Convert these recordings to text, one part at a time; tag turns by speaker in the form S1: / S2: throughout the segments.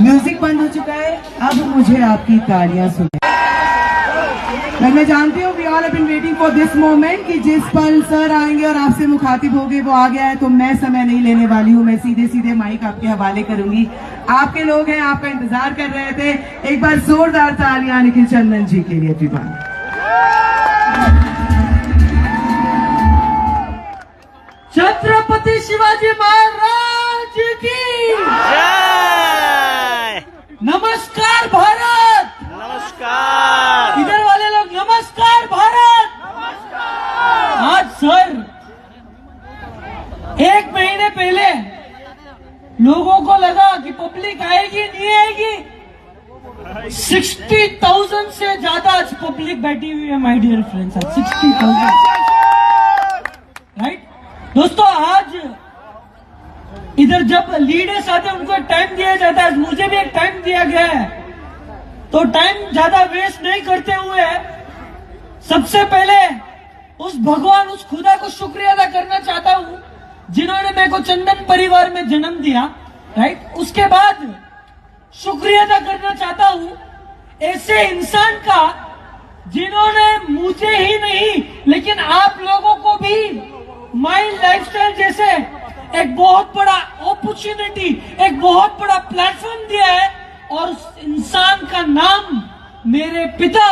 S1: Music बंद हो चुका है, अब मुझे आपकी तालियां सुने। मैं जानती हूँ we all have been waiting for this moment कि जिस पल सर आएंगे और आपसे मुखातिब होंगे वो आ गया है, तो मैं समय नहीं लेने वाली हूँ। मैं सीधे सीधे माइक आपके हवाले करूंगी। आपके लोग हैं, आपका इंतजार कर रहे थे। एक बार जोरदार तालियां निखिल चंदन जी के लिए एवरीवन। छत्रपति शिवाजी महाराज की
S2: जय।
S1: नमस्कार भारत।
S2: नमस्कार।
S1: इधर वाले लोग नमस्कार भारत। नमस्कार। आज सर 1 महीने पहले लोगों को लगा कि पब्लिक आएगी नहीं आएगी। 60,000 से ज्यादा आज पब्लिक बैठी हुई है माय डियर फ्रेंड्स। 60,000 राइट दोस्तों। आज इधर जब लीडर्स आते हैं उनको एक टाइम दिया जाता है, मुझे भी एक टाइम दिया गया है, तो टाइम ज्यादा वेस्ट नहीं करते हुए सबसे पहले उस भगवान, उस खुदा को शुक्रिया अदा करना चाहता हूं जिन्होंने मेरे को चंदन परिवार में जन्म दिया। राइट, उसके बाद शुक्रिया अदा करना चाहता हूं ऐसे इंसान का जिन्होंने मुझे ही नहीं लेकिन आप लोगों को भी माई लाइफस्टाइल जैसे एक बहुत बड़ा अपॉर्चुनिटी, एक बहुत बड़ा प्लेटफॉर्म दिया है, और उस इंसान का नाम मेरे पिता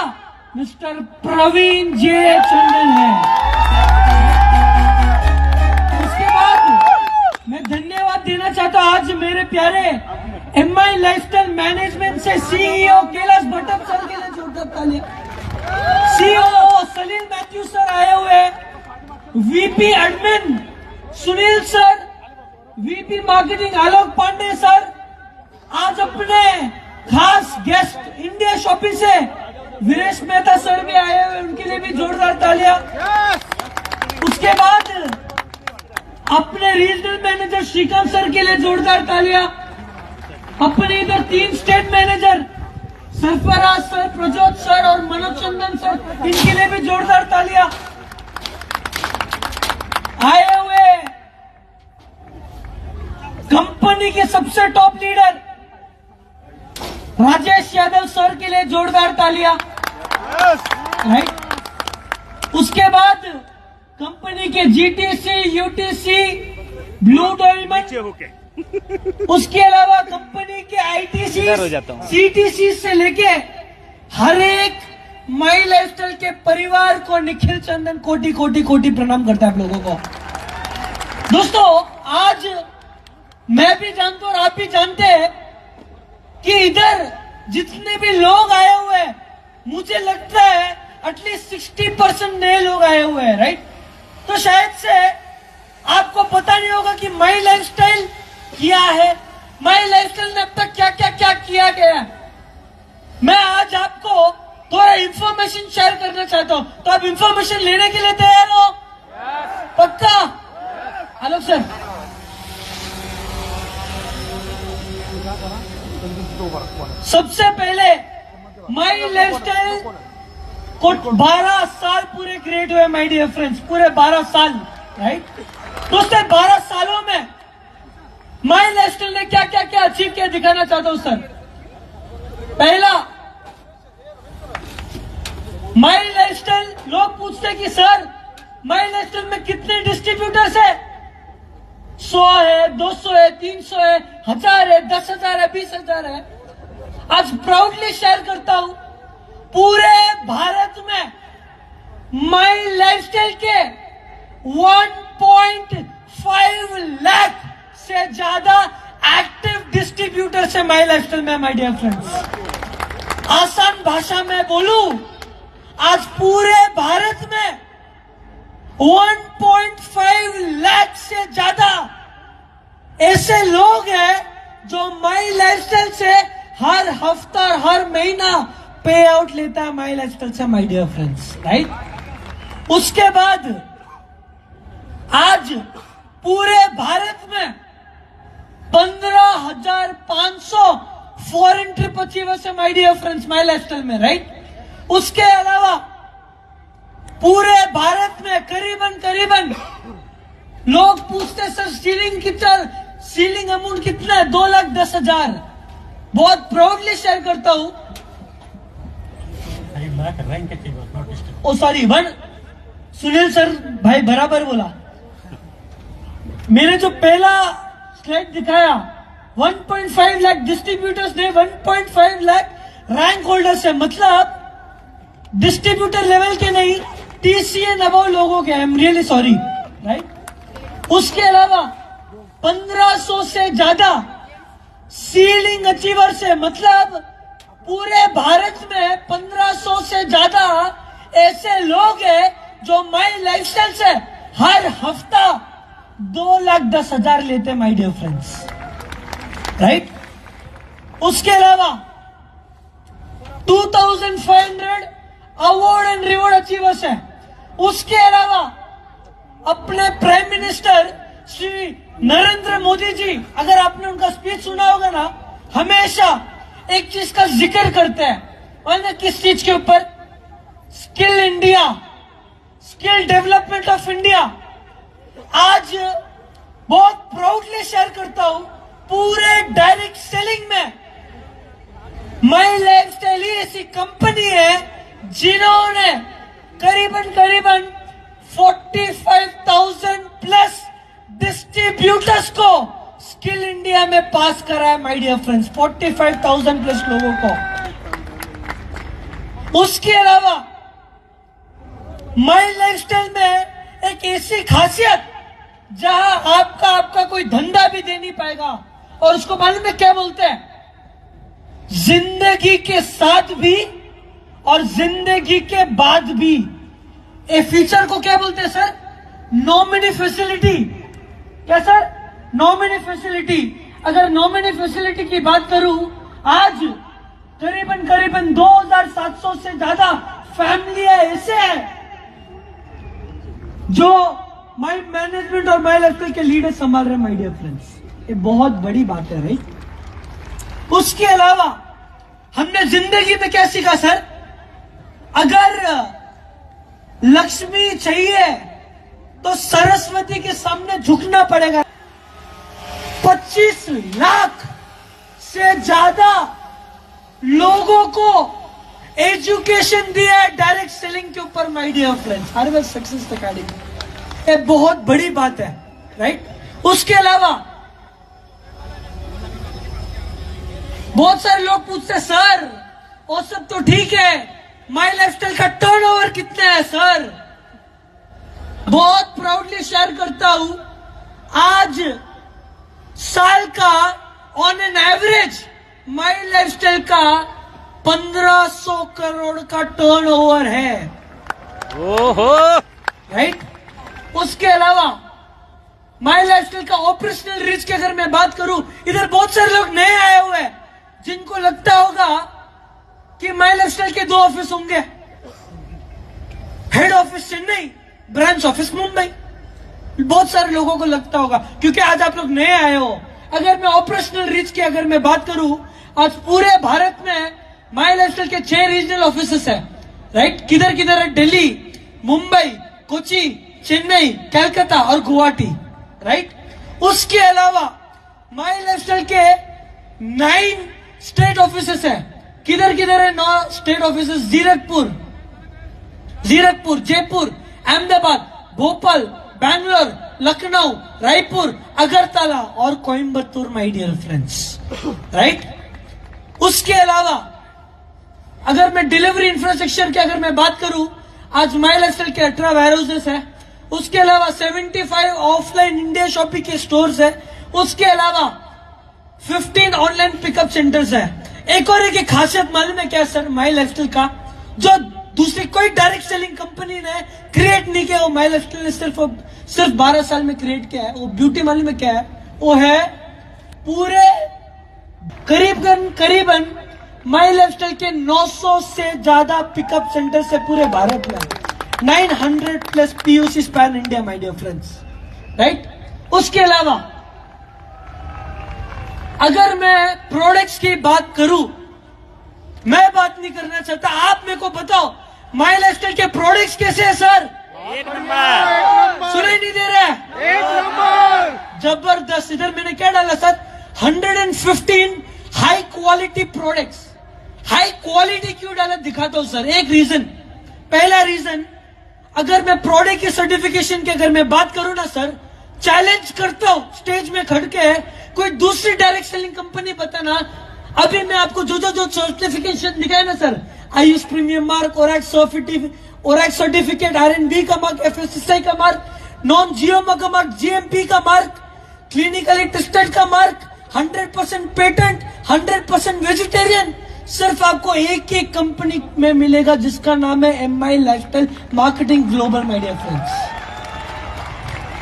S1: मिस्टर प्रवीण जे चंदन है। उसके बाद मैं धन्यवाद देना चाहता हूं आज मेरे प्यारे एमआई लाइफस्टाइल मैनेजमेंट से सीईओ कैलाश भट्टप सर के लिए जोरदार तालियां। सीईओ सलील मैथ्यू सर आए हुए, VP admin Sunil sir, VP marketing Alok Pandey sir, आज अपने खास गेस्ट इंडिया शॉपिंग से वीरेश मेहता सर भी आए हुए, उनके लिए भी जोरदार तालियां। उसके बाद अपने रीजनल मैनेजर श्रीकांत सर के लिए जोरदार तालियां। अपने इधर 3 state manager Sarfaraz sir, Prajot sir और मनोज चंदन सर, इनके लिए भी जोरदार तालियां। आए हुए कंपनी के सबसे top leader Rajesh Yadav sir के लिए जोरदार तालियां। राइट, उसके बाद कंपनी के जीटीसी, यूटीसी, ब्लू डायमंड, उसके अलावा कंपनी के आईटीसी, सीटीसी से लेके हर एक माई लाइफस्टाइल के परिवार को निखिल चंदन कोटि कोटि कोटि प्रणाम करता है आप लोगों को। दोस्तों, आज मैं भी जानता हूं और आप भी जानते हैं कि इधर जितने भी लोग आए हुए हैं, मुझे लगता है एटलीस्ट 60% नए लोग आए हुए हैं। राइट, तो शायद से आपको पता नहीं होगा कि माई लाइफस्टाइल क्या है, माई लाइफस्टाइल ने अब तक क्या क्या क्या किया गया। मैं आज आपको थोड़ा इंफॉर्मेशन शेयर करना चाहता हूं, तो आप इंफॉर्मेशन लेने के लिए तैयार हो? पक्का? Hello sir. सबसे पहले माई लाइफस्टाइल को 12 साल पूरे क्रिएट हुए माय डियर फ्रेंड्स, पूरे 12 साल। राइट दोस्तों, 12 सालों में माई लाइफस्टाइल ने क्या क्या क्या अचीव किया दिखाना चाहता हूं सर। पहला, माई लाइफस्टाइल, लोग पूछते हैं कि सर माई लाइफस्टाइल में कितने डिस्ट्रीब्यूटर्स है? 100 है, 200 है, 300 है, 1000 है, 10,000 है, 20,000 है। आज प्राउडली शेयर करता हूं पूरे भारत में माई लाइफस्टाइल के 1.5 लाख से ज्यादा एक्टिव डिस्ट्रीब्यूटर्स है माई लाइफस्टाइल में माय डियर फ्रेंड्स। आसान भाषा में बोलूं, आज पूरे भारत में 1.5 लाख से ज्यादा ऐसे लोग हैं जो माई लाइफस्टाइल से हर हफ्ता और हर महीना पे आउट लेता है माई लाइफस्टाइल से माय डियर फ्रेंड्स। राइट, उसके बाद आज पूरे भारत में 15,500 फॉरेन ट्रिप अचीवर्स है my dear friends my lifestyle में। राइट, उसके अलावा पूरे भारत में करीबन लोग पूछते सर सीलिंग अमाउंट कितना है? 2,10,000। बहुत प्राउडली शेयर करता हूं। ओ सॉरी, सुनील सर भाई बराबर बोला। मैंने जो पहला स्लाइड दिखाया 1.5 लाख डिस्ट्रीब्यूटर्स ने 1.5 लाख रैंक होल्डर्स है, मतलब डिस्ट्रीब्यूटर लेवल के नहीं, TCN अबव लोगों के। I am really sorry, right. उसके अलावा 1500 से ज्यादा सीलिंग अचीवर्स है, मतलब पूरे भारत में 1500 से ज्यादा ऐसे लोग हैं जो माई लाइफस्टाइल से हर हफ्ता 2,10,000 लेते हैं, माय डियर फ्रेंड्स, राइट। उसके अलावा 2500 अवार्ड एंड रिवॉर्ड अचीवर्स है। उसके अलावा अपने प्राइम मिनिस्टर श्री नरेंद्र मोदी जी, अगर आपने उनका स्पीच सुना होगा ना, हमेशा एक चीज का जिक्र करते हैं, और ना किस चीज के ऊपर? Skill India, skill development of India. आज बहुत प्राउडली शेयर करता हूं, पूरे डायरेक्ट सेलिंग में माई लाइफस्टाइल ही ऐसी कंपनी है जिन्होंने करीबन 45,000 प्लस डिस्ट्रीब्यूटर्स को स्किल इंडिया में पास करा है, माय डियर फ्रेंड्स, 45,000 प्लस लोगों को। उसके अलावा माई लाइफस्टाइल में एक ऐसी खासियत जहां आपका कोई धंधा भी दे नहीं पाएगा, और उसको मालूम है क्या बोलते हैं? जिंदगी के साथ भी और जिंदगी के बाद भी। ए फीचर को क्या बोलते हैं सर? Nominee facility. क्या सर? Nominee facility. अगर नॉमिनी फैसिलिटी की बात करूं, आज करीबन 2,700 से ज्यादा फैमिलियां ऐसे हैं जो माई मैनेजमेंट और माई लाइफस्टाइल के लीडर संभाल रहे हैं, माय डियर फ्रेंड्स। ये बहुत बड़ी बात है, राइट। उसके अलावा हमने जिंदगी में क्या सीखा सर? अगर लक्ष्मी चाहिए तो सरस्वती के सामने झुकना पड़ेगा। 25 लाख से ज्यादा लोगों को एजुकेशन दिया है डायरेक्ट सेलिंग के ऊपर, my dear friends, harvest success academy. ये बहुत बड़ी बात है, राइट। उसके अलावा बहुत सारे लोग पूछते हैं, सर वो सब तो ठीक है, माई लाइफस्टाइल का टर्नओवर कितना है सर? बहुत प्राउडली शेयर करता हूं, आज साल का on an average my lifestyle का 1500 करोड़ का टर्नओवर है,
S2: ओहो,
S1: राइट। उसके अलावा माई लाइफस्टाइल का ऑपरेशनल रीच की अगर मैं बात करूं, इधर बहुत सारे लोग नए आए हुए हैं जिनको लगता होगा कि माई लाइफस्टाइल के 2 ऑफिस होंगे, head office Chennai, branch office Mumbai. बहुत सारे लोगों को लगता होगा क्योंकि आज आप लोग नए आए हो। अगर मैं ऑपरेशनल रीच की अगर मैं बात करूं, आज पूरे भारत में माई लाइफस्टाइल के 6 रीजनल ऑफिसेस है, राइट। किधर किधर है? दिल्ली, मुंबई, कोची, चेन्नई, कलकत्ता और गुवाहाटी, राइट। उसके अलावा माई लाइफस्टाइल के 9 स्टेट ऑफिसेस है। किधर किधर है? 9 स्टेट ऑफिसेस, जीरकपुर, जयपुर, अहमदाबाद, भोपाल, बैंगलोर, लखनऊ, रायपुर, अगरतला और Coimbatore, my dear friends, right. उसके अलावा अगर मैं डिलीवरी इंफ्रास्ट्रक्चर की अगर मैं बात करूं, आज माई लाइफस्टाइल के 18 वेयरहाउसेस है। उसके अलावा 75 ऑफलाइन इंडिया शॉपिंग के स्टोर्स है। उसके अलावा 15 ऑनलाइन पिकअप सेंटर्स है। एक और एक खासियत मालूम है क्या सर माई लाइफस्टाइल का, जो दूसरी कोई डायरेक्ट सेलिंग कंपनी ने क्रिएट नहीं किया, वो माई लाइफस्टाइल ने सिर्फ 12 साल में क्रिएट किया है। वो ब्यूटी मालूम है क्या है? वो है पूरे करीबन माई लाइफस्टाइल के 900 से ज्यादा पिकअप सेंटर से पूरे भारत में 900 plus POC pan India, my dear friends, right. उसके अलावा अगर मैं प्रोडक्ट्स की बात करूं, मैं बात नहीं करना चाहता, आप मेरे को बताओ माई लाइफस्टाइल के प्रोडक्ट्स कैसे हैं सर?
S2: एक नंबर।
S1: सुनाई नहीं दे रहा है?
S2: एक नंबर।
S1: जबरदस्त। इधर मैंने क्या डाला sir? 115 high quality products, high quality क्यों डाला दिखाता हूं सर। एक रीजन, पहला रीजन, अगर मैं प्रोडक्ट के सर्टिफिकेशन की अगर मैं बात करूं ना सर, चैलेंज करता हूं स्टेज में खड़ के, कोई दूसरी डायरेक्ट सेलिंग कंपनी बताना। अभी मैं आपको जो सर्टिफिकेशन दिखाया ना सर, आयुष प्रीमियम मार्क, ओरैक्स सर्टिफिकेट, R&B का मार्क, FSSAI का मार्क, नॉन GMO का मार्क, GMP का मार्क, क्लिनिकली टेस्टेड का मार्क, 100% पेटेंट, 100% वेजिटेरियन, सिर्फ आपको एक ही कंपनी में मिलेगा जिसका नाम है MI lifestyle marketing global, my dear friends,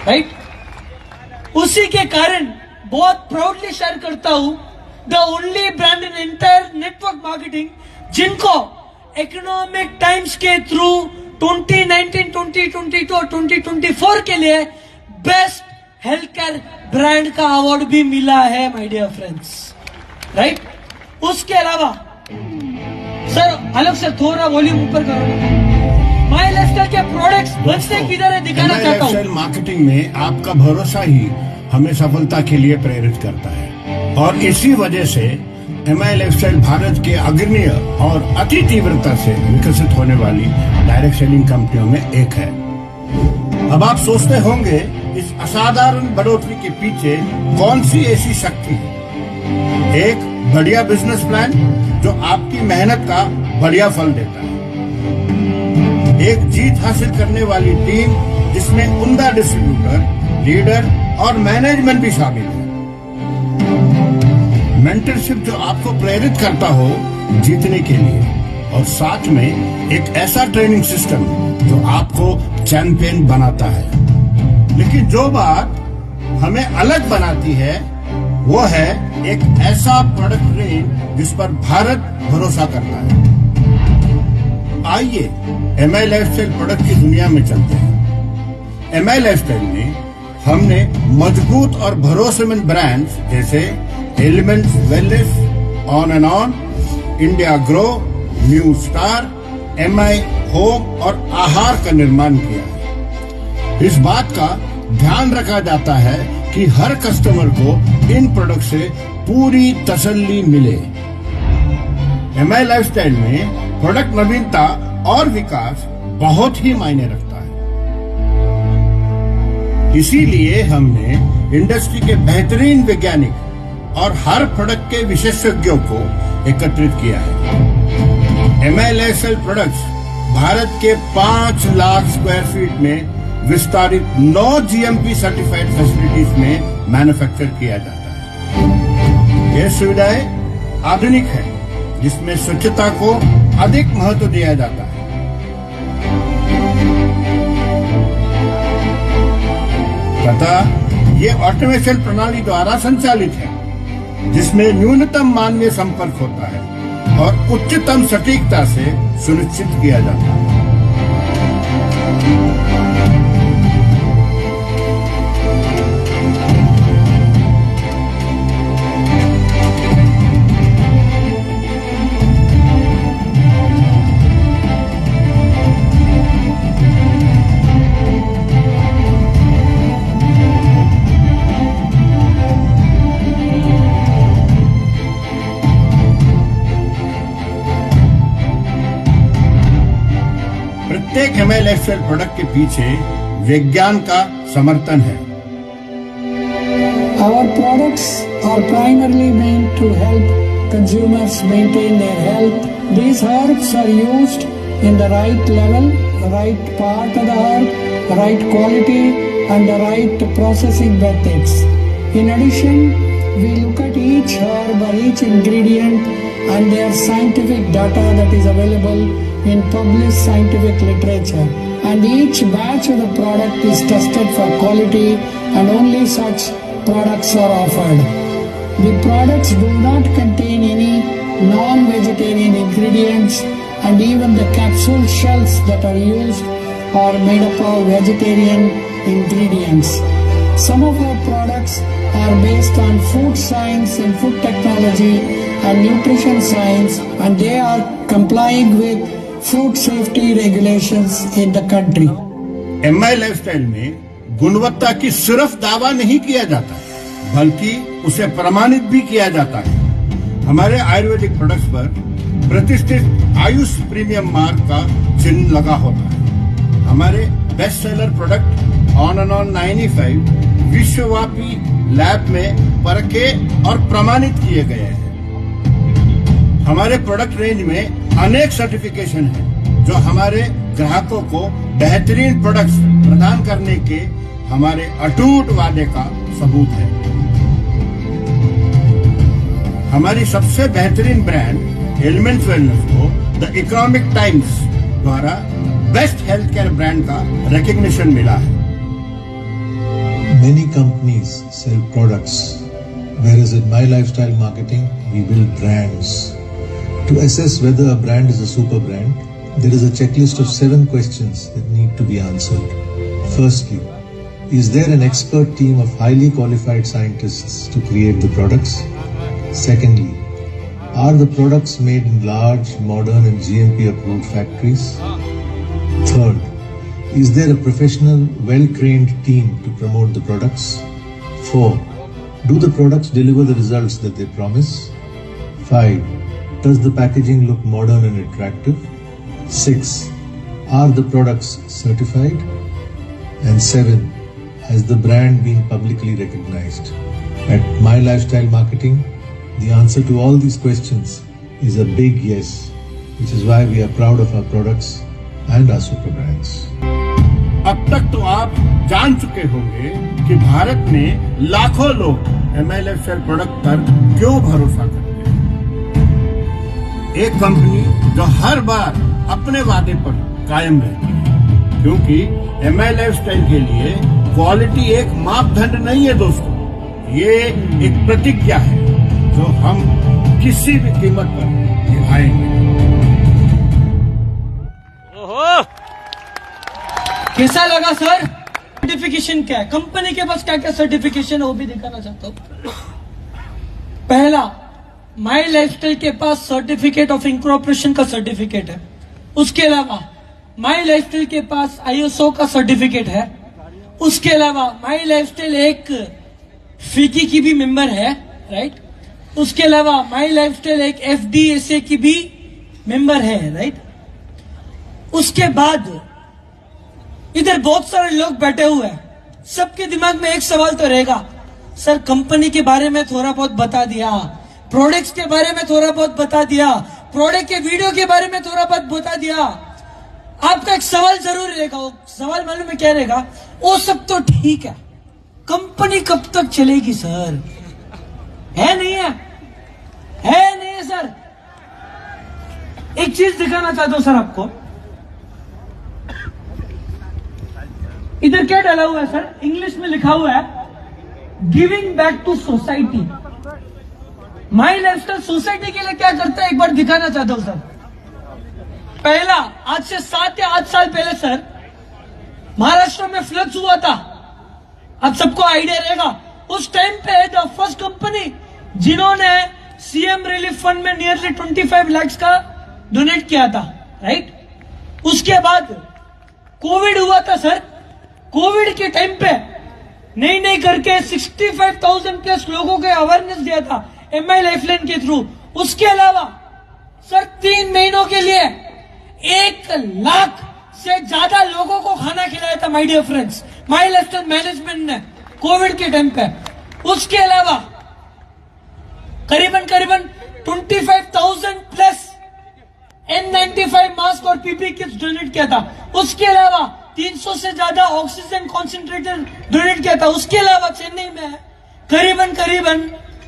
S1: right. उसी के कारण बहुत प्राउडली शेयर करता हूं, the only brand in entire network marketing जिनको इकोनॉमिक टाइम्स के थ्रू 2019, 2022 और 2024 के लिए बेस्ट हेल्थ केयर ब्रांड का अवार्ड भी मिला है माय डियर फ्रेंड्स, राइट। उसके अलावा सर, अलग से थोड़ा वॉल्यूम ऊपर करो। माय लाइफस्टाइल के प्रोडक्ट्स बचते किधर है दिखाना चाहता हूं।
S3: मार्केटिंग में आपका भरोसा ही हमें सफलता के लिए प्रेरित करता है और इसी वजह से MI लाइफस्टाइल भारत के अग्रणी और अति तीव्रता से विकसित होने वाली डायरेक्ट सेलिंग कंपनियों में एक है। अब आप सोचते होंगे इस असाधारण बढ़ोतरी के पीछे कौन सी ऐसी शक्ति है। एक बढ़िया बिजनेस प्लान जो आपकी मेहनत का बढ़िया फल देता है, एक जीत हासिल करने वाली टीम जिसमें उम्दा डिस्ट्रीब्यूटर, लीडर और मैनेजमेंट भी शामिल है, मेंटरशिप जो आपको प्रेरित करता हो जीतने के लिए, और साथ में एक ऐसा ट्रेनिंग सिस्टम जो आपको चैंपियन बनाता है। लेकिन जो बात हमें अलग बनाती है वो है एक ऐसा प्रोडक्ट रेंज जिस पर भारत भरोसा करता है। आइए MI लाइफस्टाइल प्रोडक्ट की दुनिया में चलते हैं। MI लाइफस्टाइल में हमने मजबूत और भरोसेमंद ब्रांड्स जैसे elements wellness, on and on, India grow, new star, MI home और आहार का निर्माण किया है। इस बात का ध्यान रखा जाता है कि हर कस्टमर को इन प्रोडक्ट से पूरी तसल्ली मिले। MI लाइफस्टाइल में प्रोडक्ट नवीनता और विकास बहुत ही मायने रखता है। इसीलिए हमने इंडस्ट्री के बेहतरीन वैज्ञानिक और हर प्रोडक्ट के विशेषज्ञों को एकत्रित किया है। MI लाइफस्टाइल प्रोडक्ट्स भारत के 5 लाख स्क्वायर फीट में विस्तारित 9 GMP सर्टिफाइड फैसिलिटीज में मैन्युफैक्चर किया जाता है। यह सुविधाएं आधुनिक है जिसमें स्वच्छता को अधिक महत्व दिया जाता है। तथा ये ऑटोमेशन प्रणाली द्वारा संचालित है जिसमें न्यूनतम मानवीय संपर्क होता है और उच्चतम सटीकता से सुनिश्चित किया जाता है। प्रत्येक MI लाइफस्टाइल प्रोडक्ट के पीछे विज्ञान का समर्थन है।
S4: Our products are primarily meant to help consumers maintain their health. These herbs are used in the right level, the right part of the herb, the right quality and the right processing methods. In addition, we look at each herb or each ingredient and their scientific data that is available in published scientific literature, and each batch of the product is tested for quality and only such products are offered. The products do not contain any non-vegetarian ingredients, and even the capsule shells that are used are made up of vegetarian ingredients. Some of our products are based on food science and food technology and nutrition science, and they are complying with food safety regulations in the country.
S3: MI lifestyle में गुणवत्ता की सिर्फ दावा नहीं किया जाता बल्कि उसे प्रमाणित भी किया जाता है। हमारे आयुर्वेदिक प्रोडक्ट्स पर प्रतिष्ठित आयुष प्रीमियम मार्क का चिन्ह लगा होता है। हमारे बेस्ट सेलर प्रोडक्ट ऑन 95 विश्वव्यापी लैब में परखे और प्रमाणित किए गए हैं। हमारे प्रोडक्ट रेंज में अनेक सर्टिफिकेशन है जो हमारे ग्राहकों को बेहतरीन प्रोडक्ट्स प्रदान करने के हमारे अटूट वादे का सबूत है। हमारी सबसे बेहतरीन ब्रांड एलिमेंट्स वेलनेस को द इकोनॉमिक टाइम्स द्वारा बेस्ट हेल्थ केयर ब्रांड का रिकॉग्निशन मिला है।
S5: Many companies sell products, whereas in My Lifestyle Marketing, we build brands. To assess whether a brand is a super brand, there is a checklist of 7 questions that need to be answered. Firstly, is there an expert team of highly qualified scientists to create the products? Secondly, are the products made in large, modern and GMP approved factories? Third, is there a professional, well-trained team to promote the products? 4, do the products deliver the results that they promise? 5, does the packaging look modern and attractive? 6, are the products certified? And 7, has the brand been publicly recognized? At My Lifestyle Marketing, the answer to all these questions is a big yes, which is why we are proud of our products and our super brands.
S3: अब तक तो आप जान चुके होंगे कि भारत में लाखों लोग MI लाइफस्टाइल प्रोडक्ट पर क्यों भरोसा करते हैं। एक कंपनी जो हर बार अपने वादे पर कायम रहती है, क्योंकि MI लाइफस्टाइल के लिए क्वालिटी एक मापदंड नहीं है दोस्तों, ये एक प्रतिज्ञा है जो हम किसी भी कीमत पर निभाएंगे।
S2: ओहो,
S1: कैसा लगा सर? सर्टिफिकेशन क्या है, कंपनी के पास क्या क्या सर्टिफिकेशन है वो भी दिखाना चाहता हूँ। पहला, माई लाइफस्टाइल के पास सर्टिफिकेट ऑफ इंकॉर्पोरेशन का सर्टिफिकेट है। उसके अलावा माई लाइफस्टाइल के पास ISO का सर्टिफिकेट है। उसके अलावा माई लाइफस्टाइल एक FICCI की भी मेंबर है, राइट। उसके अलावा माई लाइफस्टाइल एक FDSA की भी मेंबर है, राइट। उसके बाद इधर बहुत सारे लोग बैठे हुए हैं, सबके दिमाग में एक सवाल तो रहेगा, सर कंपनी के बारे में थोड़ा बहुत बता दिया, प्रोडक्ट्स के बारे में थोड़ा बहुत बता दिया, प्रोडक्ट के वीडियो के बारे में थोड़ा बहुत बता दिया। आपका एक सवाल जरूर रहेगा, वो सवाल मालूम है क्या रहेगा? वो सब तो ठीक है, कंपनी कब तक चलेगी सर? है नहीं है? है नहीं है सर? एक चीज दिखाना चाहता हूं सर आपको। इधर क्या डाला हुआ है सर? इंग्लिश में लिखा हुआ है giving back to society. My lifestyle society के लिए क्या करता है एक बार दिखाना चाहता हूं सर। पहला, आज से 7 या 8 साल पहले सर महाराष्ट्र में फ्लड्स हुआ था, आप सबको आइडिया रहेगा। उस टाइम पे द फर्स्ट कंपनी जिन्होंने CM रिलीफ फंड में नियरली 25 लाख का डोनेट किया था, राइट। उसके बाद कोविड हुआ था सर। कोविड के टाइम पे नहीं करके 65,000 प्लस लोगों को अवेयरनेस दिया था MI लाइफलाइन के थ्रू। उसके अलावा सर 3 महीनों के लिए 1 लाख से ज्यादा लोगों को खाना खिलाया था my dear friends, my lifestyle management ने कोविड के टाइम पे। उसके अलावा करीबन 25,000 प्लस N95 मास्क और PPE किट्स डोनेट किया था। उसके अलावा 300 से ज्यादा ऑक्सीजन कॉन्सेंट्रेटर डोनेट किया था। उसके अलावा चेन्नई में करीबन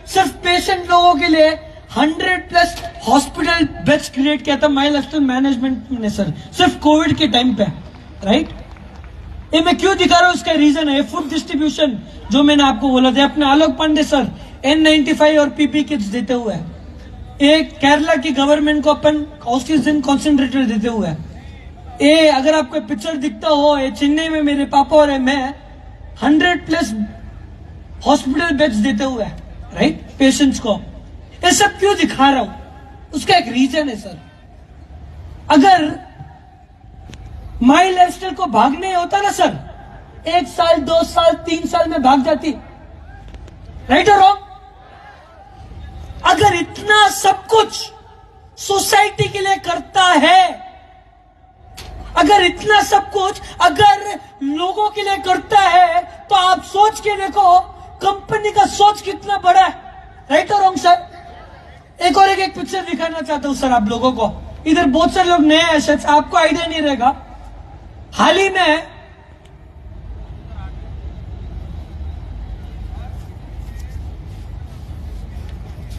S1: सिर्फ पेशेंट लोगों के लिए 100 प्लस हॉस्पिटल बेड्स क्रिएट किया था माय लाइफस्टाइल मैनेजमेंट ने सर, सिर्फ कोविड के टाइम पे, राइट। ये मैं क्यों दिखा रहा हूं, उसका रीजन है फूड डिस्ट्रीब्यूशन जो मैंने आपको बोला था। अपने आलोक पांडे सर N95 और PPE किट्स देते हुए, एक केरला की गवर्नमेंट को अपन ऑक्सीजन कॉन्सेंट्रेटर देते हुए, ये अगर आपको पिक्चर दिखता हो, ये चेन्नई में मेरे पापा और मैं 100 प्लस हॉस्पिटल बेड्स देते हुए, राइट, पेशेंट्स को। ये सब क्यों दिखा रहा हूं, उसका एक रीजन है सर। अगर माई लाइफस्टाइल को भागने होता ना सर, 1 साल 2 साल 3 साल में भाग जाती, राइट और रॉन्ग? अगर इतना इतना सब कुछ सोसाइटी के लिए करता है, अगर इतना सब कुछ अगर लोगों के लिए करता है, तो आप सोच के देखो कंपनी का सोच कितना बड़ा है। राइट और रॉन्ग सर? एक और एक पिक्चर दिखाना चाहता हूं सर आप लोगों को। इधर बहुत सारे लोग नए हैं, शायद आपको आइडिया नहीं रहेगा। हाल ही में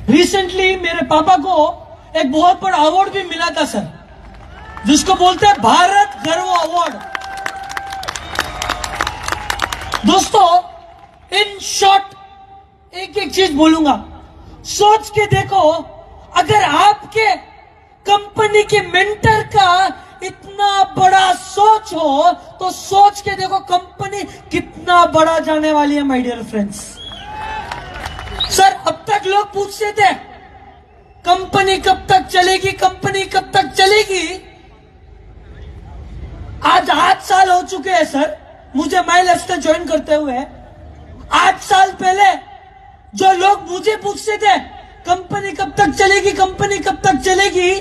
S1: रिसेंटली मेरे पापा को एक बहुत बड़ा अवार्ड भी मिला था सर, जिसको बोलते हैं भारत गर्व अवार्ड। दोस्तों, इन शॉर्ट एक एक चीज बोलूंगा, सोच के देखो, अगर आपके कंपनी के मेंटर का इतना बड़ा सोच हो, तो सोच के देखो कंपनी कितना बड़ा जाने वाली है माय डियर फ्रेंड्स। सर, अब तक लोग पूछते थे कंपनी कब तक चलेगी, कंपनी कब तक चलेगी। आज 8 साल हो चुके हैं सर मुझे माय लाइफस्टाइल ज्वाइन करते हुए। 8 साल पहले जो लोग मुझे पूछते थे कंपनी कब तक चलेगी, कंपनी कब तक चलेगी,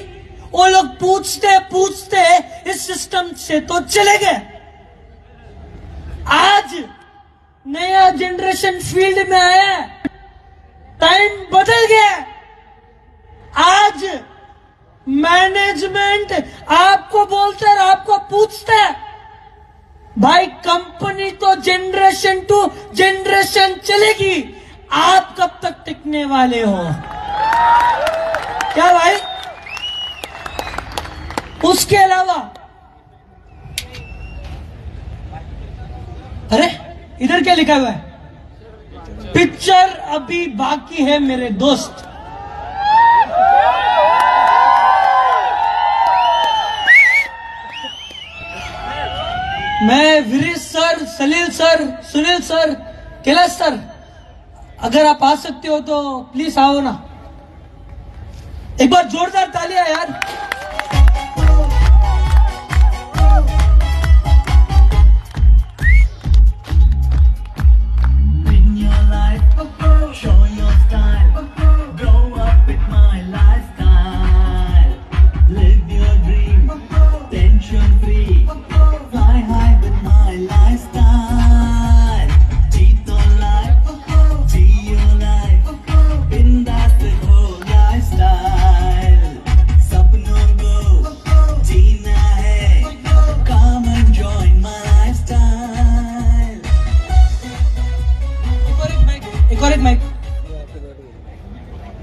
S1: वो लोग पूछते पूछते इस सिस्टम से तो चले गए। आज नया जनरेशन फील्ड में आया है, टाइम बदल गया। आज मैनेजमेंट आपको बोलते और आपको पूछते है, भाई कंपनी तो जनरेशन टू जनरेशन चलेगी, आप कब तक टिकने वाले हो? क्या भाई? उसके अलावा अरे इधर क्या लिखा हुआ है? पिक्चर अभी बाकी है मेरे दोस्त। मैं Viresh sir, Salil sir, Sunil sir, Kailash sir, अगर आप आ सकते हो तो प्लीज आओ ना। एक बार जोरदार तालियां यार।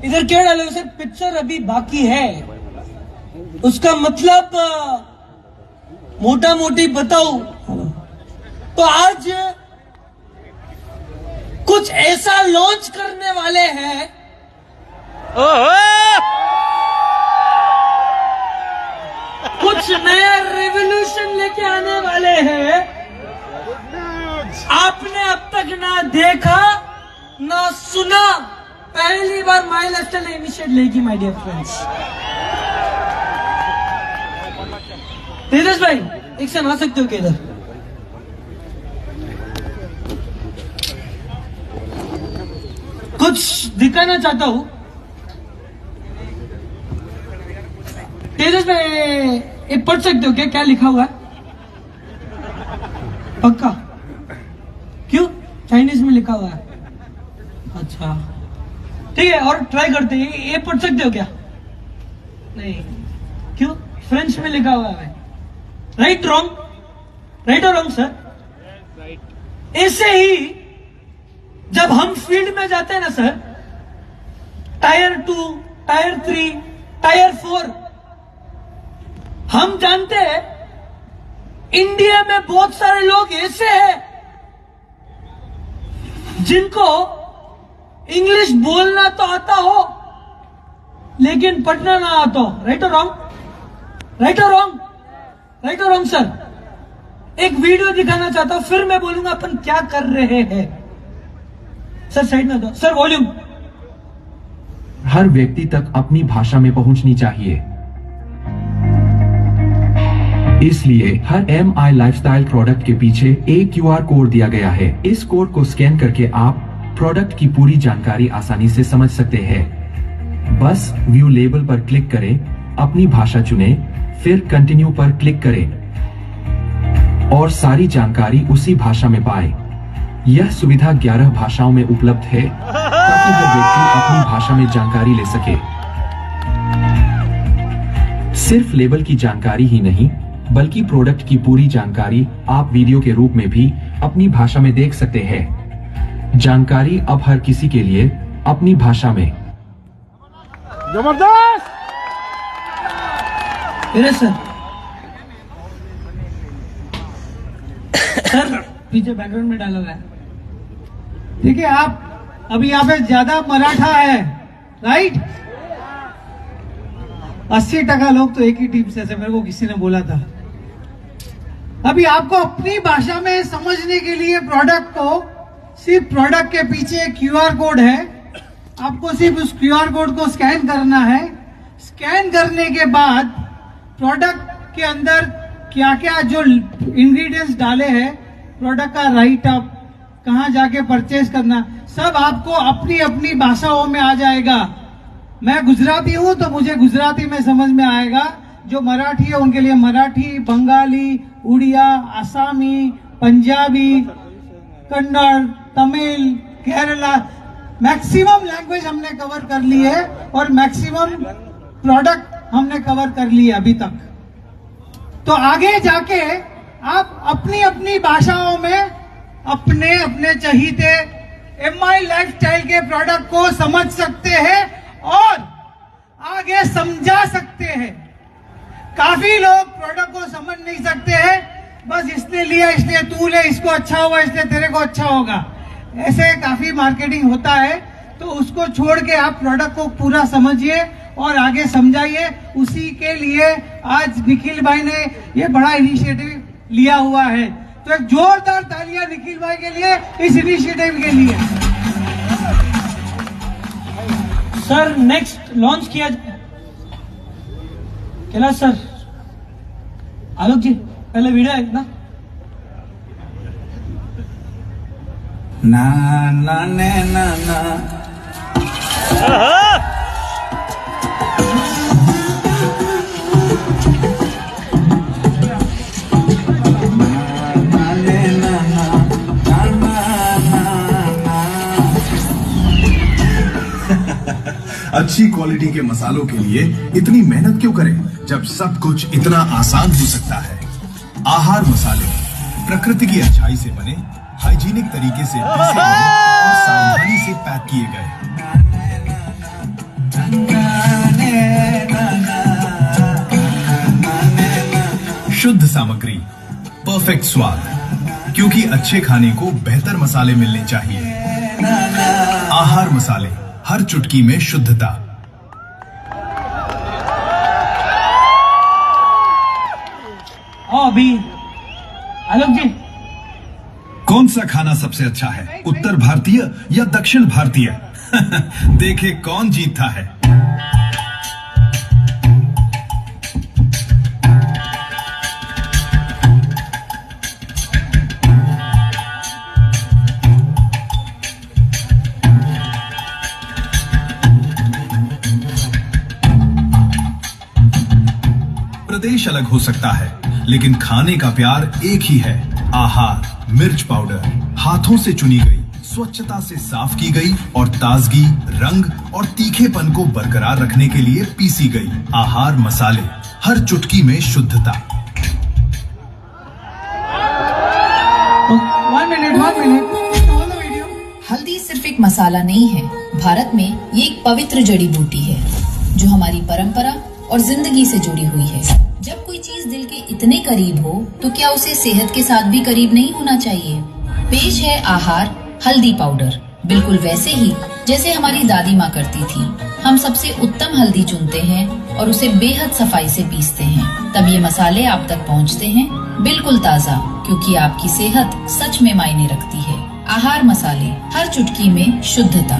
S1: इधर क्या डालो सर? पिक्चर अभी बाकी है, उसका मतलब मोटा मोटी बताऊं तो आज कुछ ऐसा लॉन्च करने वाले हैं, कुछ नया रेवोल्यूशन लेके आने वाले हैं। आपने अब तक ना देखा ना सुना, पहली बार माय लाइफस्टाइल इनिशिएट लेगी माय डियर फ्रेंड्स। तेजस भाई एक से आ सकते हो क्या इधर? कुछ दिखाना चाहता हूं। तेजस भाई एक पढ़ सकते हो क्या, क्या लिखा हुआ है? पक्का? क्यों? चाइनीज में लिखा हुआ है। अच्छा ठीक है, और ट्राई करते हैं। ये पढ़ सकते हो क्या? नहीं। क्यों? फ्रेंच में लिखा हुआ है। Right wrong? राइट और रॉन्ग सर? ऐसे ही जब हम फील्ड में जाते हैं ना सर, टायर 2, टायर 3, टायर 4, हम जानते हैं इंडिया में बहुत सारे लोग ऐसे हैं जिनको इंग्लिश बोलना तो आता हो लेकिन पढ़ना ना आता हो। राइट और रॉन्ग? राइट और रॉन्ग? राइट और रॉन्ग सर? एक वीडियो दिखाना चाहता हूं, फिर मैं बोलूंगा अपन क्या कर रहे हैं। सर साइड में दो सर, वॉल्यूम।
S6: हर व्यक्ति तक अपनी भाषा में पहुंचनी चाहिए, इसलिए हर MI लाइफस्टाइल प्रोडक्ट के पीछे एक QR कोड दिया गया है। इस कोड को स्कैन करके आप प्रोडक्ट की पूरी जानकारी आसानी से समझ सकते हैं। बस व्यू लेबल पर क्लिक करें, अपनी भाषा चुनें, फिर कंटिन्यू पर क्लिक करें और सारी जानकारी उसी भाषा में पाएं। यह सुविधा 11 भाषाओं में उपलब्ध है ताकि हर व्यक्ति अपनी भाषा में जानकारी ले सके। सिर्फ लेबल की जानकारी ही नहीं, बल्कि प्रोडक्ट की पूरी जानकारी आप वीडियो के रूप में भी अपनी भाषा में देख सकते हैं। जानकारी अब हर किसी के लिए अपनी भाषा में।
S2: जबरदस्त।
S1: सर सर पीछे बैकग्राउंड में डाला हुआ है।
S7: देखिए, आप अभी यहाँ पे ज्यादा मराठा है, राइट? 80% लोग तो एक ही टीम से, मेरे को किसी ने बोला था। अभी आपको अपनी भाषा में समझने के लिए प्रोडक्ट को, सिर्फ प्रोडक्ट के पीछे QR कोड है, आपको सिर्फ उस QR कोड को स्कैन करना है। स्कैन करने के बाद प्रोडक्ट के अंदर क्या क्या जो इंग्रेडिएंट्स डाले हैं, प्रोडक्ट का राइट अप, कहाँ जाके परचेज करना, सब आपको अपनी अपनी भाषाओं में आ जाएगा। मैं गुजराती हूं तो मुझे गुजराती में समझ में आएगा, जो मराठी है उनके लिए मराठी, बंगाली, उड़िया, आसामी, पंजाबी, कन्नड़, तमिल, केरला, मैक्सिमम लैंग्वेज हमने कवर कर ली है और मैक्सिमम प्रोडक्ट हमने कवर कर लिया अभी तक। तो आगे जाके आप अपनी अपनी भाषाओं में अपने अपने चहीते MI लाइफस्टाइल के प्रोडक्ट को समझ सकते हैं और आगे समझा सकते हैं। काफी लोग प्रोडक्ट को समझ नहीं सकते हैं, बस इसने लिया इसलिए तू ले, इसको अच्छा होगा इसलिए तेरे को अच्छा होगा, ऐसे काफी मार्केटिंग होता है। तो उसको छोड़ के आप प्रोडक्ट को पूरा समझिए और आगे समझाइए। उसी के लिए आज निखिल भाई ने ये बड़ा इनिशिएटिव लिया हुआ है, तो एक जोरदार तालियां निखिल भाई के लिए इस इनिशिएटिव के लिए।
S1: सर नेक्स्ट लॉन्च किया कैलाश सर, आलोक जी पहले वीडियो है ना।
S8: ना ना ने ना ना
S9: अच्छी क्वालिटी के मसालों के लिए इतनी मेहनत क्यों करें जब सब कुछ इतना आसान हो सकता है। आहार मसाले प्रकृति की अच्छाई से बने, हाइजीनिक तरीके से पीसे गए और सावधानी से पैक किए गए। शुद्ध सामग्री, परफेक्ट स्वाद, क्योंकि अच्छे खाने को बेहतर मसाले मिलने चाहिए। आहार मसाले, हर चुटकी में शुद्धता।
S1: अभी आलोक जी,
S9: कौन सा खाना सबसे अच्छा है, उत्तर भारतीय या दक्षिण भारतीय? देखे कौन जीतता है। प्रदेश अलग हो सकता है, लेकिन खाने का प्यार एक ही है। आहार मिर्च पाउडर हाथों से चुनी गई, स्वच्छता से साफ की गई और ताजगी, रंग और तीखेपन को बरकरार रखने के लिए पीसी गई। आहार मसाले, हर चुटकी में शुद्धता।
S7: 1 मिनट।
S10: हल्दी सिर्फ एक मसाला नहीं है, भारत में ये एक पवित्र जड़ी बूटी है जो हमारी परंपरा और जिंदगी से जुड़ी हुई है। जब कोई चीज दिल के इतने करीब हो तो क्या उसे सेहत के साथ भी करीब नहीं होना चाहिए? पेश है आहार हल्दी पाउडर, बिल्कुल वैसे ही जैसे हमारी दादी माँ करती थी। हम सबसे उत्तम हल्दी चुनते हैं और उसे बेहद सफाई से पीसते हैं, तब ये मसाले आप तक पहुँचते हैं बिल्कुल ताज़ा, क्योंकि आपकी सेहत सच में मायने रखती है। आहार मसाले, हर चुटकी में शुद्धता।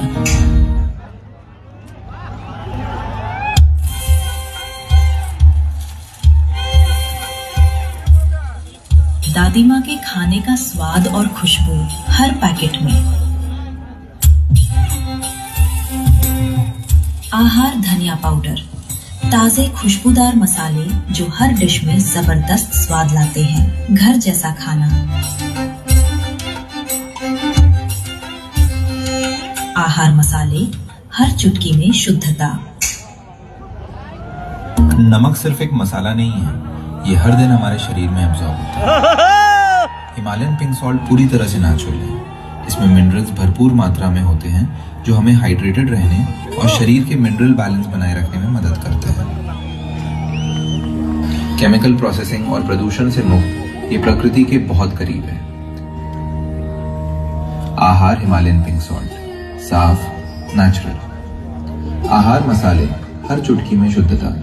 S10: दादी माँ के खाने का स्वाद और खुशबू हर पैकेट में। आहार धनिया पाउडर, ताजे खुशबूदार मसाले जो हर डिश में जबरदस्त स्वाद लाते हैं। घर जैसा खाना। आहार मसाले, हर चुटकी में शुद्धता।
S11: नमक सिर्फ एक मसाला नहीं है, ये हर दिन हमारे शरीर में एब्जॉर्ब होता है। हिमालयन पिंक सॉल्ट पूरी तरह से नेचुरल है। इसमें मिनरल्स भरपूर मात्रा में होते हैं जो हमें हाइड्रेटेड रहने और शरीर के मिनरल बैलेंस बनाए रखने में मदद करते हैं। केमिकल प्रोसेसिंग और प्रदूषण से मुक्त ये प्रकृति के बहुत करीब है। आहार हिमालयन पिंक सॉल्ट, साफ, नेचुरल। आहार मसाले, हर चुटकी में शुद्धता।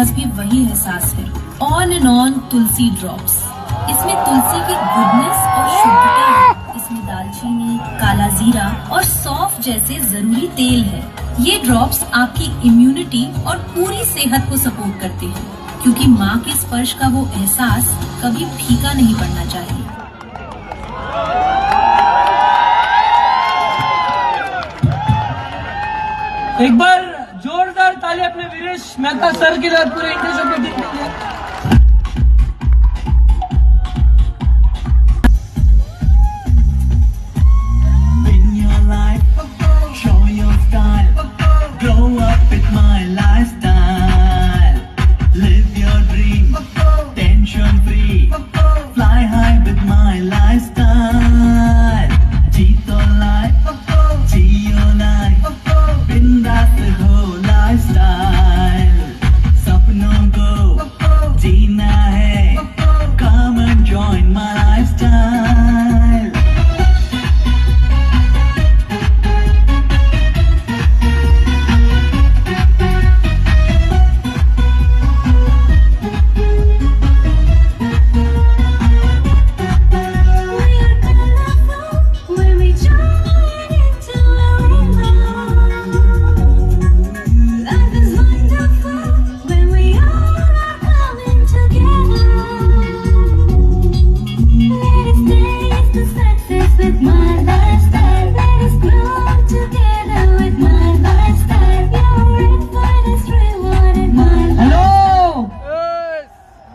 S10: आज भी वही एहसास है। On and on Tulsi drops. इसमें तुलसी की गुडनेस और शुद्धता है। इसमें दालचीनी, काला जीरा और सौंफ जैसे जरूरी तेल है। ये ड्रॉप्स आपकी इम्यूनिटी और पूरी सेहत को सपोर्ट करते हैं, क्योंकि माँ के स्पर्श का वो एहसास कभी फीका नहीं पड़ना चाहिए।
S1: एक बार जोरदार ताली अपने वीरेश मेहता सर के लिए और पूरे इंडिया शो के टीम के लिए।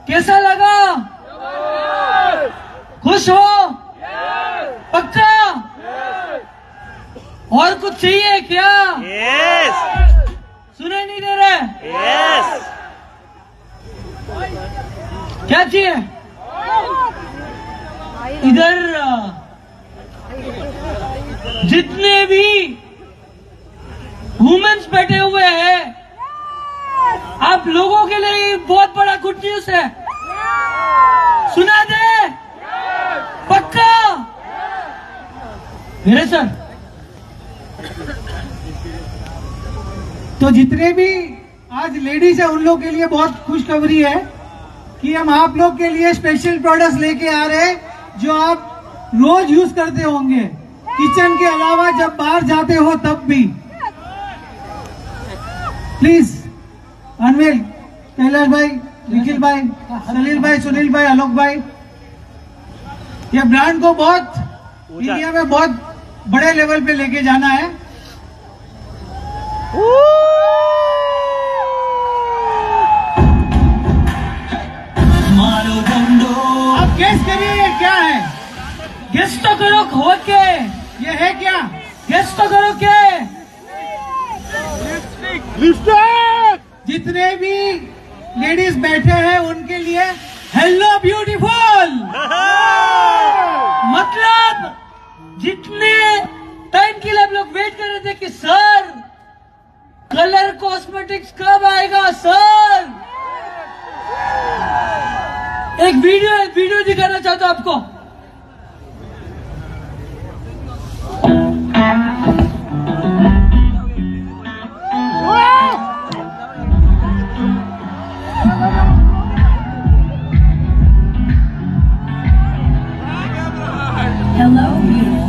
S1: कैसा लगा? खुश हो? पक्का? और कुछ चाहिए क्या? सुने नहीं दे रहे? क्या चाहिए? इधर जितने भी वुमेन्स बैठे हुए हैं, आप लोगों के लिए बहुत बड़ा गुड न्यूज है। सुना दे? पक्का? मेरे सर,
S7: तो जितने भी आज लेडीज है उन लोग के लिए बहुत खुशखबरी है कि हम आप लोग के लिए स्पेशल प्रोडक्ट्स लेके आ रहे हैं जो आप रोज यूज करते होंगे, किचन के अलावा जब बाहर जाते हो तब भी। प्लीज अनविल, कैलाश भाई, निखिल भाई, सलील भाई, सुनील भाई, आलोक भाई, ये ब्रांड को बहुत इंडिया में बहुत बड़े लेवल पे लेके जाना है। आप गेस करिए ये क्या है?
S1: गेस तो करो खोद के।
S7: ये है क्या?
S1: गेस तो करो क्या?
S7: जितने भी लेडीज बैठे हैं उनके लिए हेलो ब्यूटीफुल।
S1: मतलब जितने टाइम के लिए आप लोग वेट कर रहे थे कि सर कलर कॉस्मेटिक्स कब आएगा सर, एक वीडियो दिखाना चाहता हूं आपको।
S10: Hello, beautiful.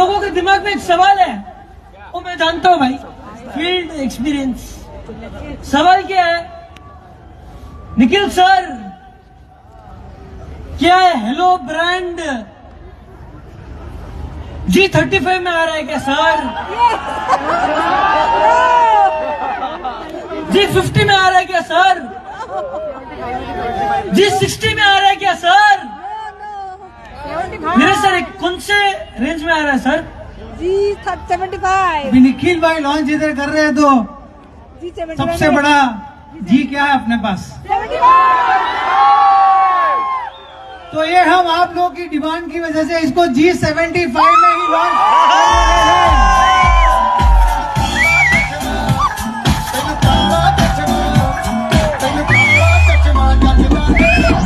S1: लोगों के दिमाग में एक सवाल है, वो मैं जानता हूं भाई, फील्ड एक्सपीरियंस। सवाल क्या है निखिल सर, क्या है हेलो ब्रांड G35 में आ रहा है क्या सर? G50 में आ रहा है क्या सर? G60 में आ रहा है क्या सर? मेरे सर कौन से रेंज में आ रहा है सर?
S7: अभी निखिल भाई लॉन्च इधर कर रहे हैं तो सबसे बड़ा जी क्या है अपने पास? तो ये हम आप लोगों की डिमांड की वजह से इसको G75 में ही लॉन्च कर रहे हैं।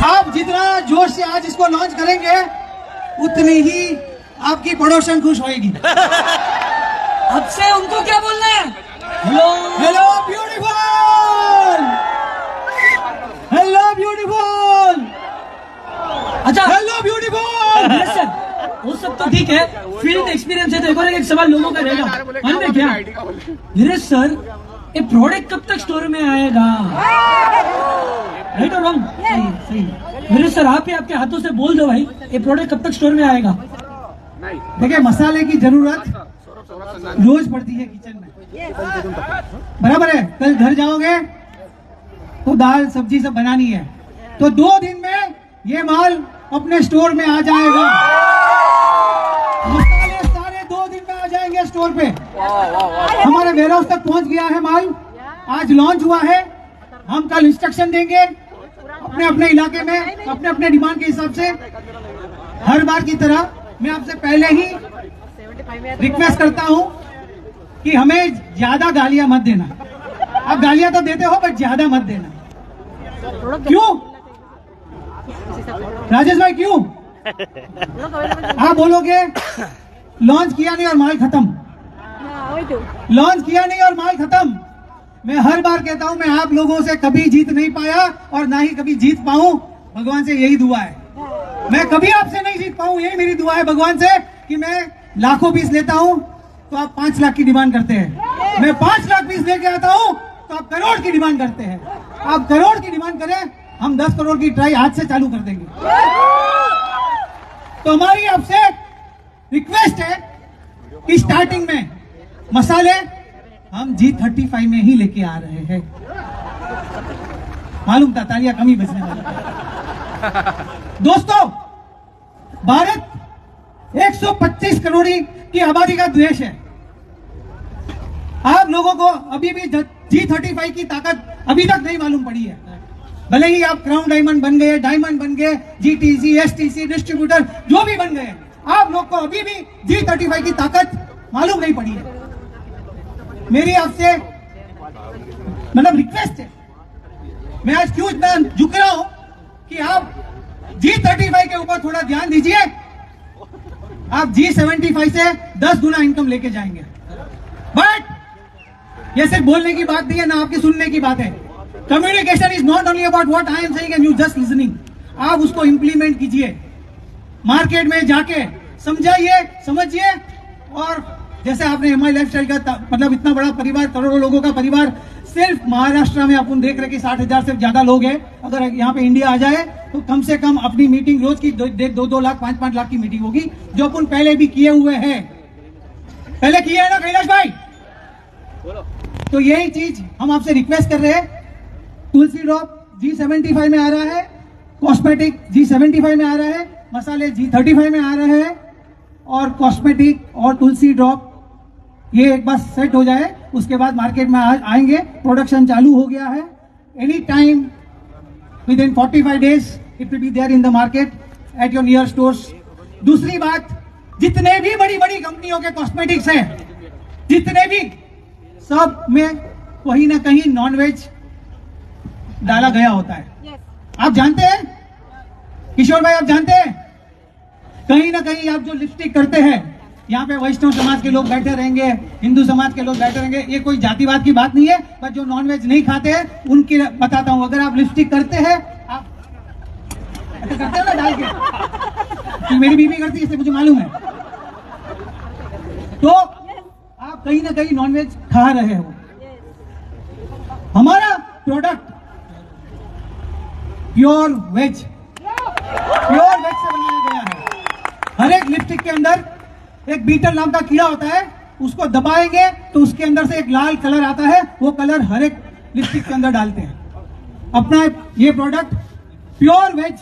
S7: आप जितना जोश से आज इसको लॉन्च करेंगे उतनी ही आपकी पड़ोसन खुश होएगी।
S1: अब से उनको क्या बोलना है? Hello
S7: hello beautiful, hello beautiful,
S1: अच्छा
S7: हेलो ब्यूटीफुल।
S1: सर वो सब तो ठीक है, फील्ड एक्सपीरियंस है तो एक सवाल लोगों का रहेगा, मन में क्या धीरज सर, ये प्रोडक्ट कब तक स्टोर में आएगा? राइट और रॉन्ग? सही सही। धीरज सर आप ही आपके हाथों से बोल दो भाई, ये प्रोडक्ट कब तक स्टोर में आएगा?
S7: देखिए मसाले की जरूरत रोज पड़ती है किचन में, बराबर है। कल घर जाओगे तो दाल सब्जी सब बनानी है, तो 2 दिन में ये माल अपने स्टोर में आ जाएगा। मसाले सारे 2 दिन में आ जाएंगे स्टोर पे। हमारे वेयरहाउस तक पहुंच गया है माल, आज लॉन्च हुआ है। हम कल इंस्ट्रक्शन देंगे अपने अपने इलाके में, अपने अपने डिमांड के हिसाब से। हर बार की तरह मैं आपसे पहले ही रिक्वेस्ट करता हूं कि हमें ज्यादा गालियां मत देना। आप गालियां तो देते हो बट ज्यादा मत देना। क्यों राजेश भाई, क्यों? आप बोलोगे लॉन्च किया नहीं और माल खत्म, लॉन्च किया नहीं और माल खत्म। मैं हर बार कहता हूं मैं आप लोगों से कभी जीत नहीं पाया और ना ही कभी जीत पाऊं, भगवान से यही दुआ है। मैं कभी आपसे नहीं जीत पाऊं, यही मेरी दुआ है भगवान से कि मैं लाखों पीस लेता हूं तो आप 5 लाख की डिमांड करते हैं, मैं 5 लाख पीस लेके आता हूं तो आप करोड़ की डिमांड करते हैं। आप करोड़ की डिमांड करें, हम 10 करोड़ की ट्राई आज से चालू कर देंगे। तो हमारी आपसे रिक्वेस्ट है कि स्टार्टिंग में मसाले हम G35 में ही लेके आ रहे हैं। मालूम था तालियां कमी बजने वाली। दोस्तों, भारत 125 करोड़ की आबादी का देश है। आप लोगों को अभी भी G35 की ताकत अभी तक नहीं मालूम पड़ी है। भले ही आप क्राउन डायमंड बन गए, डायमंड बन गए, GTC, STC, डिस्ट्रीब्यूटर जो भी बन गए, आप लोग को अभी भी G35 की ताकत मालूम नहीं पड़ी है। मेरी आपसे मतलब रिक्वेस्ट है, मैं आज क्यों इतना झुक रहा हूं कि आप G35 के ऊपर थोड़ा ध्यान दीजिए। आप G75 से 10 गुना इनकम लेके जाएंगे। बट ये सिर्फ बोलने की बात नहीं है ना, आपकी सुनने की बात है। Communication is not only about what I am saying and you just listening. आप उसको इंप्लीमेंट कीजिए, मार्केट में जाके समझाइए, समझिए। और जैसे आपने एमआई लाइफस्टाइल का मतलब इतना बड़ा परिवार, करोड़ों लोगों का परिवार, सिर्फ महाराष्ट्र में अपन देख रहे कि 60,000 से ज्यादा लोग हैं। अगर यहाँ पे इंडिया आ जाए तो कम से कम अपनी मीटिंग रोज की 2 लाख 5 लाख की मीटिंग होगी, जो अपन पहले भी किए हुए हैं। पहले किए है ना कैलाश भाई? तो यही चीज हम आपसे रिक्वेस्ट कर रहे हैं। तुलसी ड्रॉप G75 में आ रहा है, कॉस्मेटिक G75 में आ रहा है, मसाले G35 में आ रहे हैं, और कॉस्मेटिक और तुलसी ड्रॉप ये एक बार सेट हो जाए उसके बाद मार्केट में आएंगे। प्रोडक्शन चालू हो गया है। Any time within 45 days it will be there in the market at your near stores. दूसरी बात, जितने भी बड़ी बड़ी कंपनियों के कॉस्मेटिक्स हैं, जितने भी, सब में कहीं ना कहीं नॉनवेज डाला गया होता है। आप जानते हैं किशोर भाई, आप जानते हैं कहीं ना कहीं आप जो लिपस्टिक करते हैं, यहाँ पे वैष्णव समाज के लोग बैठे रहेंगे, हिंदू समाज के लोग बैठे रहेंगे। ये कोई जातिवाद की बात नहीं है, पर जो नॉनवेज नहीं खाते हैं उनकी बताता हूं। अगर आप लिपस्टिक करते हैं, आप करते हो ना डाल के, तो मेरी बीवी करती है, इससे मुझे मालूम है। तो आप कहीं ना कहीं नॉनवेज खा रहे हो। हमारा प्रोडक्ट प्योर वेज से बनाया गया है। हर एक लिपस्टिक के अंदर एक बीटल नाम का कीड़ा होता है, उसको दबाएंगे तो उसके अंदर से एक लाल कलर आता है, वो कलर हर एक लिपस्टिक के अंदर डालते हैं। अपना ये प्रोडक्ट प्योर वेज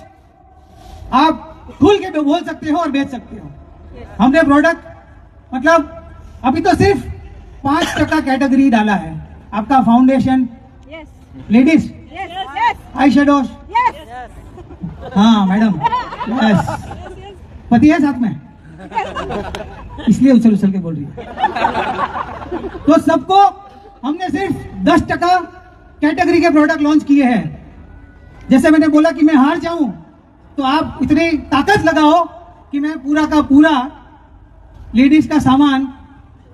S7: आप खुल के बोल सकते हो और बेच सकते हो। हमने प्रोडक्ट मतलब अभी तो सिर्फ 5% कैटेगरी डाला है। आपका फाउंडेशन, लेडीज आई शेडोज, हाँ मैडम, यस, पति है साथ में इसलिए उछल उछल के बोल रही है। तो सबको हमने सिर्फ 10% कैटेगरी के प्रोडक्ट लॉन्च किए हैं। जैसे मैंने बोला कि मैं हार जाऊं तो आप इतनी ताकत लगाओ कि मैं पूरा का पूरा लेडीज का सामान,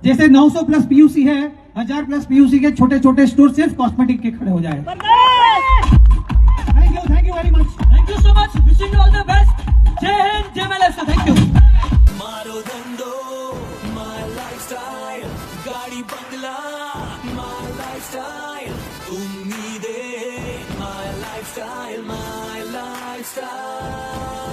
S7: जैसे 900 प्लस पीयूसी है, 1000 प्लस पीयूसी के छोटे छोटे स्टोर सिर्फ कॉस्मेटिक के खड़े हो जाए। Thank you very much,
S1: thank you so much, wishing you all the best. जय हिंद, जय MLFC, थैंक यू।
S12: मारो धंधो माय लाइफस्टाइल, गाड़ी बंगला माय लाइफस्टाइल, उम्मीदें माय लाइफस्टाइल, माय लाइफस्टाइल।